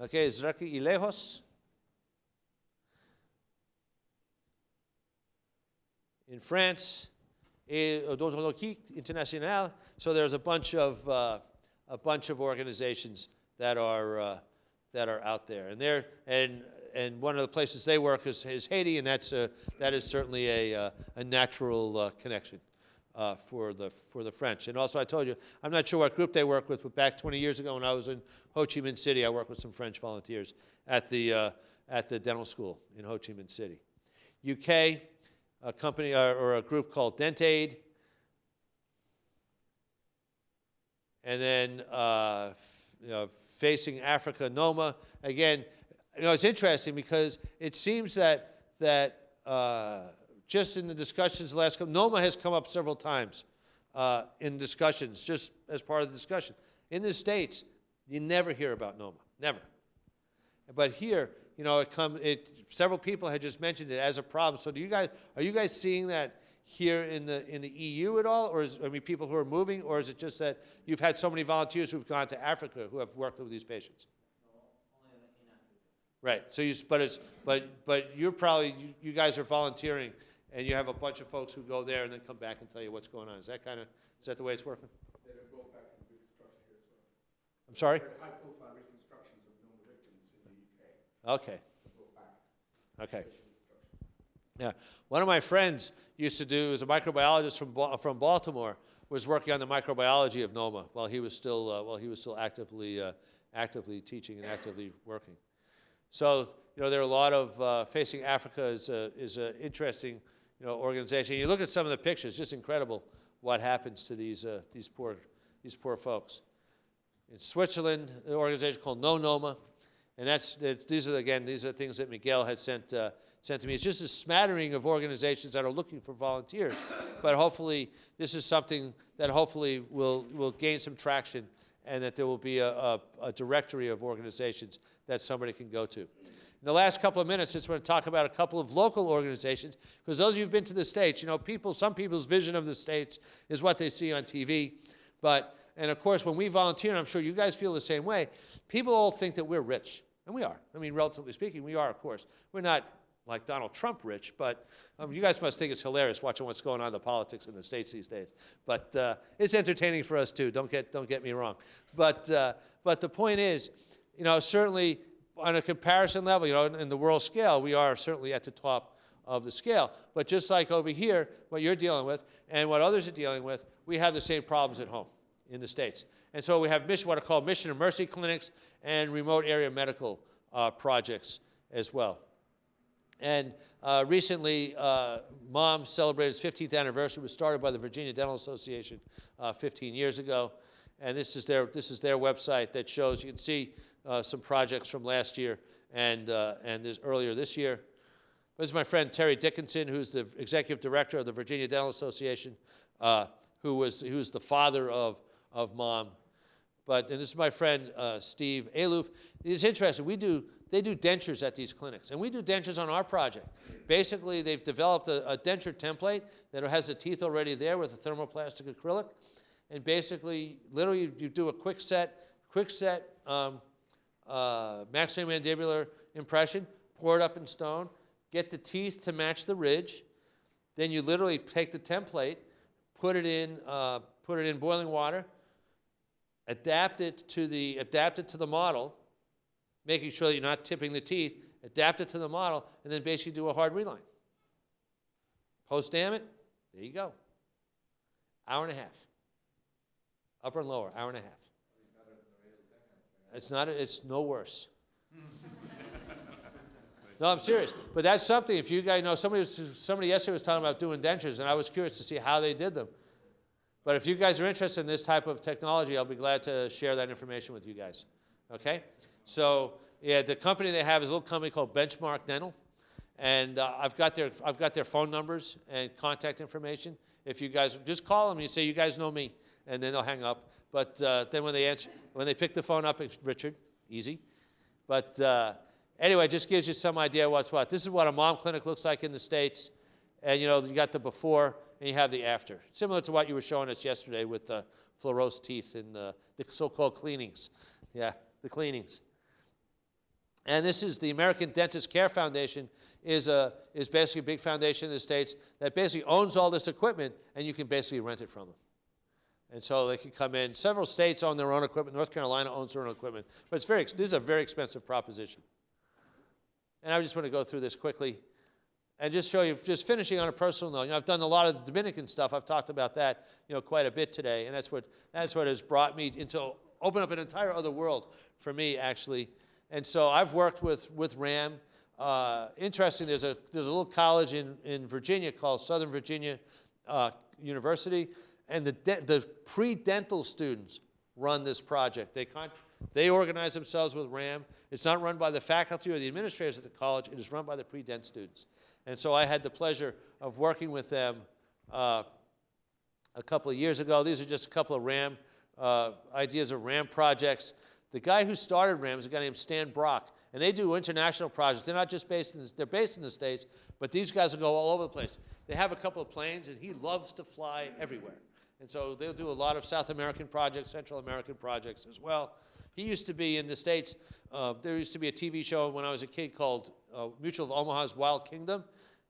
Okay, cerca y lejos. In France, Odontologie Internationale. So there's a bunch of organizations that are out there, and one of the places they work is Haiti, and that is certainly a natural connection for the French. And also, I told you, I'm not sure what group they work with, but back 20 years ago when I was in Ho Chi Minh City, I worked with some French volunteers at the dental school in Ho Chi Minh City. UK, a company or a group called DentAid, and then Facing Africa, NOMA. Again, it's interesting because it seems that just in the discussions the last couple, NOMA has come up several times in discussions, just as part of the discussion. In the States, you never hear about NOMA, never. But here, several people had just mentioned it as a problem. So are you guys seeing that here in the EU at all, or people who are moving, or is it just that you've had so many volunteers who've gone to Africa who have worked with these patients? No, only in Africa. Right. So but you're probably you guys are volunteering, and you have a bunch of folks who go there and then come back and tell you what's going on. Is that the way it's working? They go back and reconstruct here as well. I'm sorry? High-profile reconstructions of known victims in the UK. Okay. Okay. Yeah. One of my friends used to do, as a microbiologist from Baltimore, was working on the microbiology of NOMA while he was still actively teaching and actively working. So there are a lot of Facing Africa is a interesting organization. You look at some of the pictures, just incredible what happens to these poor folks. In Switzerland, an organization called No NOMA, and these are things that Miguel had sent to me. It's just a smattering of organizations that are looking for volunteers, but hopefully this is something that hopefully will gain some traction, and that there will be a directory of organizations that somebody can go to. In the last couple of minutes, just want to talk about a couple of local organizations, because those of you who've been to the States, some people's vision of the States is what they see on TV, and of course, when we volunteer, and I'm sure you guys feel the same way, people all think that we're rich, and we are. I mean, relatively speaking, we are, of course. We're not like Donald Trump rich, but you guys must think it's hilarious watching what's going on in the politics in the States these days. But it's entertaining for us too. Don't get me wrong. But the point is, certainly on a comparison level, in the world scale, we are certainly at the top of the scale. But just like over here, what you're dealing with and what others are dealing with, we have the same problems at home in the States. And so we have what are called Mission and Mercy clinics and remote area medical projects as well. And recently, MOM celebrated its 15th anniversary. It was started by the Virginia Dental Association 15 years ago. And this is their website that shows, you can see some projects from last year and earlier this year. This is my friend Terry Dickinson, who's the executive director of the Virginia Dental Association, who's the father of MOM. And this is my friend Steve Aloof. It's interesting. They do dentures at these clinics, and we do dentures on our project. Basically, they've developed a denture template that has the teeth already there with a thermoplastic acrylic, and basically, literally, you do a quick set maxillomandibular impression, pour it up in stone, get the teeth to match the ridge, then you literally take the template, put it in boiling water, adapt it to the model, making sure that you're not tipping the teeth, adapt it to the model, and then basically do a hard reline. Post-dam it, there you go. Hour and a half. Upper and lower, hour and a half. It's no worse. No, I'm serious. But that's something, if you guys know, somebody yesterday was talking about doing dentures, and I was curious to see how they did them. But if you guys are interested in this type of technology, I'll be glad to share that information with you guys. Okay? So, yeah, the company they have is a little company called Benchmark Dental, and I've got their phone numbers and contact information. If you guys just call them and you say you guys know me, and then they'll hang up. But then when they pick the phone up, it's Richard, easy. But anyway, it just gives you some idea what's what. This is what a MOM clinic looks like in the States, and you got the before and you have the after, similar to what you were showing us yesterday with the fluorose teeth and the so-called cleanings. Yeah, the cleanings. And this is the American Dentist Care Foundation is basically a big foundation in the States that basically owns all this equipment, and you can basically rent it from them. And so they can come in. Several states own their own equipment. North Carolina owns their own equipment. But this is a very expensive proposition. And I just want to go through this quickly and just show you, just finishing on a personal note. I've done a lot of the Dominican stuff. I've talked about that, quite a bit today. And that's what has brought me into open up an entire other world for me, actually. And so I've worked with RAM. Interesting, there's a little college in Virginia called Southern Virginia University. And the pre-dental students run this project. They organize themselves with RAM. It's not run by the faculty or the administrators at the college. It is run by the pre-dent students. And so I had the pleasure of working with them a couple of years ago. These are just a couple of RAM ideas of RAM projects. The guy who started RAM is a guy named Stan Brock. And they do international projects. They're not just they're based in the States, but these guys will go all over the place. They have a couple of planes, and he loves to fly everywhere. And so they'll do a lot of South American projects, Central American projects as well. He used to be in the States. There used to be a TV show when I was a kid called Mutual of Omaha's Wild Kingdom.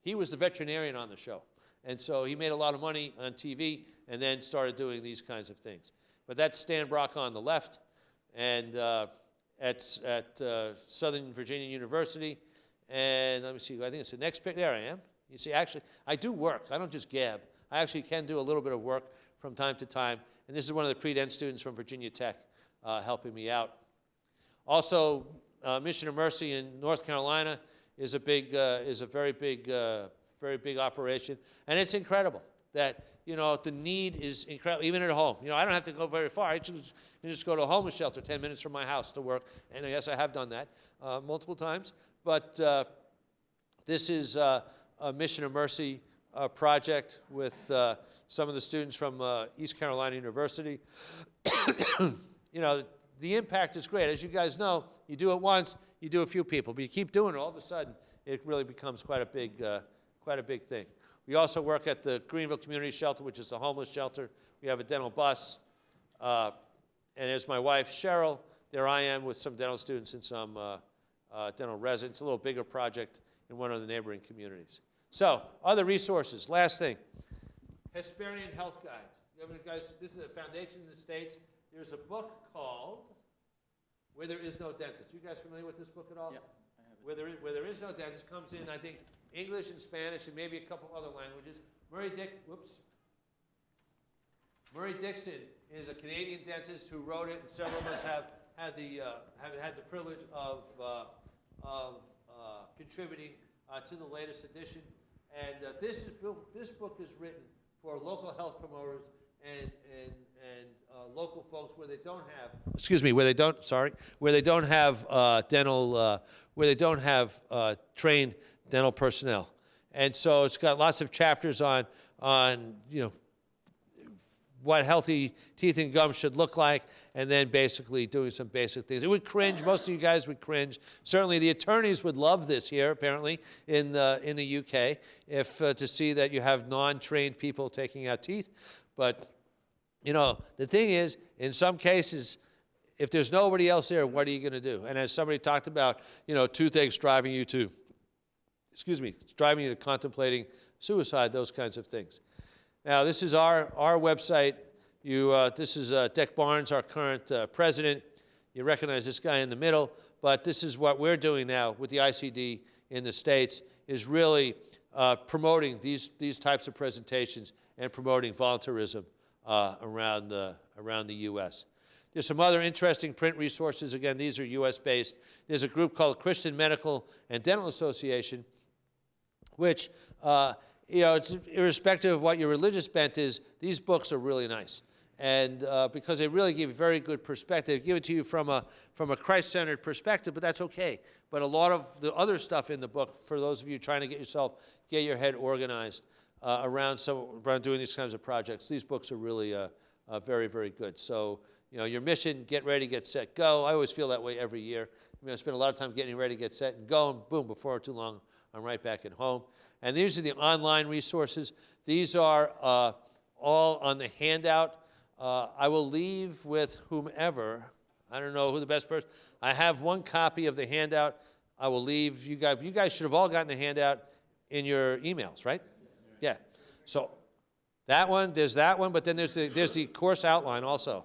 He was the veterinarian on the show. And so he made a lot of money on TV and then started doing these kinds of things. But that's Stan Brock on the left. And at Southern Virginia University. And let me see, I think it's the next pic. There I am. You see, actually, I do work. I don't just gab. I actually can do a little bit of work from time to time. And this is one of the pre-dent students from Virginia Tech helping me out. Also, Mission of Mercy in North Carolina is a very big operation. And it's incredible that, the need is incredible, even at home. I don't have to go very far. I just go to a homeless shelter 10 minutes from my house to work. And yes, I have done that multiple times. But this is a Mission of Mercy project with some of the students from East Carolina University. The impact is great. As you guys know, you do it once, you do a few people. But you keep doing it, all of a sudden, it really becomes quite a big thing. We also work at the Greenville Community Shelter, which is the homeless shelter. We have a dental bus. And there's my wife, Cheryl. There I am with some dental students and some dental residents. A little bigger project in one of the neighboring communities. So, other resources. Last thing. Hesperian Health Guides. Guys, this is a foundation in the States. There's a book called Where There Is No Dentist. You guys familiar with this book at all? Yeah, I have it. Where There Is No Dentist comes in, I think, English and Spanish and maybe a couple other languages. Murray Dixon is a Canadian dentist who wrote it, and several of us have had the privilege of contributing to the latest edition. And this book is written for local health promoters and local folks where they don't have trained dental personnel. And so it's got lots of chapters on what healthy teeth and gums should look like, and then basically doing some basic things. It would cringe. Most of you guys would cringe. Certainly the attorneys would love this here, apparently, in the UK, if to see that you have non-trained people taking out teeth. But, the thing is, in some cases, if there's nobody else there, what are you going to do? And as somebody talked about, toothaches driving you to contemplating suicide, those kinds of things. Now, this is our website. This is Dick Barnes, our current president. You recognize this guy in the middle, but this is what we're doing now with the ICD in the States, is really promoting these types of presentations and promoting volunteerism around the U.S. There's some other interesting print resources. Again, these are U.S.-based. There's a group called Christian Medical and Dental Association, which, it's irrespective of what your religious bent is, these books are really nice. And because they really give you very good perspective. They give it to you from a Christ-centered perspective, but that's okay. But a lot of the other stuff in the book, for those of you trying to get your head organized around doing these kinds of projects, these books are really very, very good. So, your mission, get ready, get set, go. I always feel that way every year. I spend a lot of time getting ready, get set, and go, and boom, before too long, I'm right back at home. And these are the online resources. These are all on the handout. I will leave with whomever. I don't know who the best person. I have one copy of the handout. I will leave you guys. You guys should have all gotten the handout in your emails, right? Yeah. So that one, there's that one, but then there's the course outline also.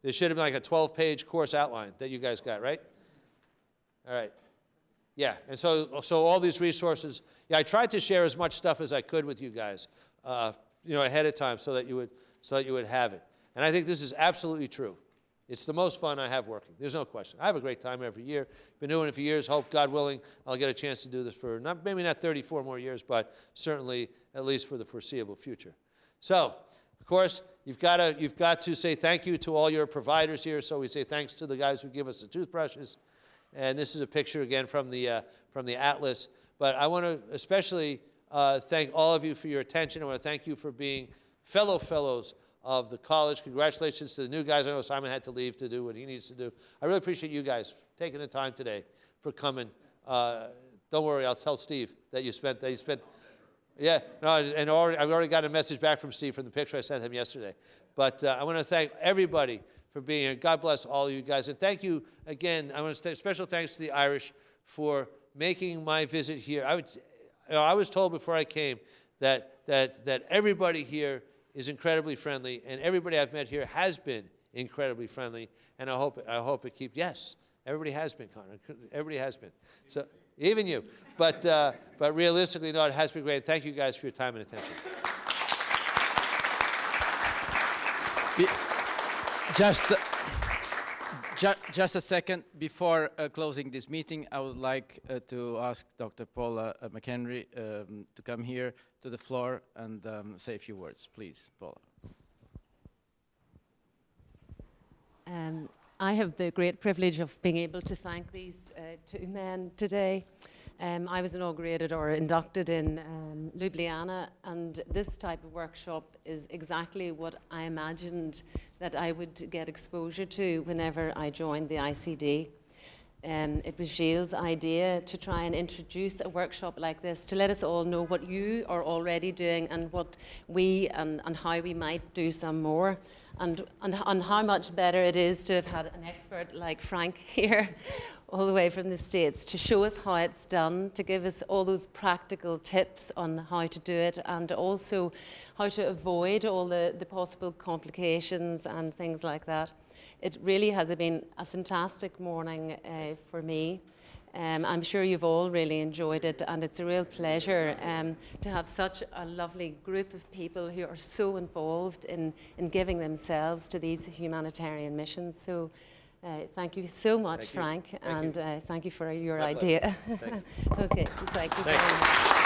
There should have been like a 12-page course outline that you guys got, right? All right. Yeah, and so all these resources, yeah, I tried to share as much stuff as I could with you guys, ahead of time so that you would have it. And I think this is absolutely true. It's the most fun I have working. There's no question. I have a great time every year. Been doing it for years. Hope, God willing, I'll get a chance to do this for maybe not 34 more years, but certainly at least for the foreseeable future. So, of course, you've got to say thank you to all your providers here. So we say thanks to the guys who give us the toothbrushes. And this is a picture again from the Atlas. But I want to especially thank all of you for your attention. I want to thank you for being fellows of the college. Congratulations to the new guys. I know Simon had to leave to do what he needs to do. I really appreciate you guys taking the time today for coming. Don't worry, I'll tell Steve that you spent. Yeah, no, and I've already got a message back from Steve from the picture I sent him yesterday. But I want to thank everybody for being here. God bless all of you guys. And thank you again. I want to say special thanks to the Irish for making my visit here. I was told before I came that everybody here is incredibly friendly, and everybody I've met here has been incredibly friendly. And I hope it keeps. Yes, everybody has been, Connor. Everybody has been. So even you. But realistically, no, it has been great. Thank you guys for your time and attention. Just a second before closing this meeting, I would like to ask Dr. Paula McHenry to come here to the floor and say a few words. Please, Paula. I have the great privilege of being able to thank these two men today. I was inaugurated or inducted in Ljubljana, and this type of workshop is exactly what I imagined that I would get exposure to whenever I joined the ICD. It was Gilles' idea to try and introduce a workshop like this to let us all know what you are already doing and what we and how we might do some more, and how much better it is to have had an expert like Frank here all the way from the States to show us how it's done, to give us all those practical tips on how to do it, and also how to avoid all the possible complications and things like that. It really has been a fantastic morning for me. I'm sure you've all really enjoyed it, and it's a real pleasure to have such a lovely group of people who are so involved in giving themselves to these humanitarian missions. So thank you so much, Frank, and thank you for your idea. Thank you. Okay, so thank you Thank very much.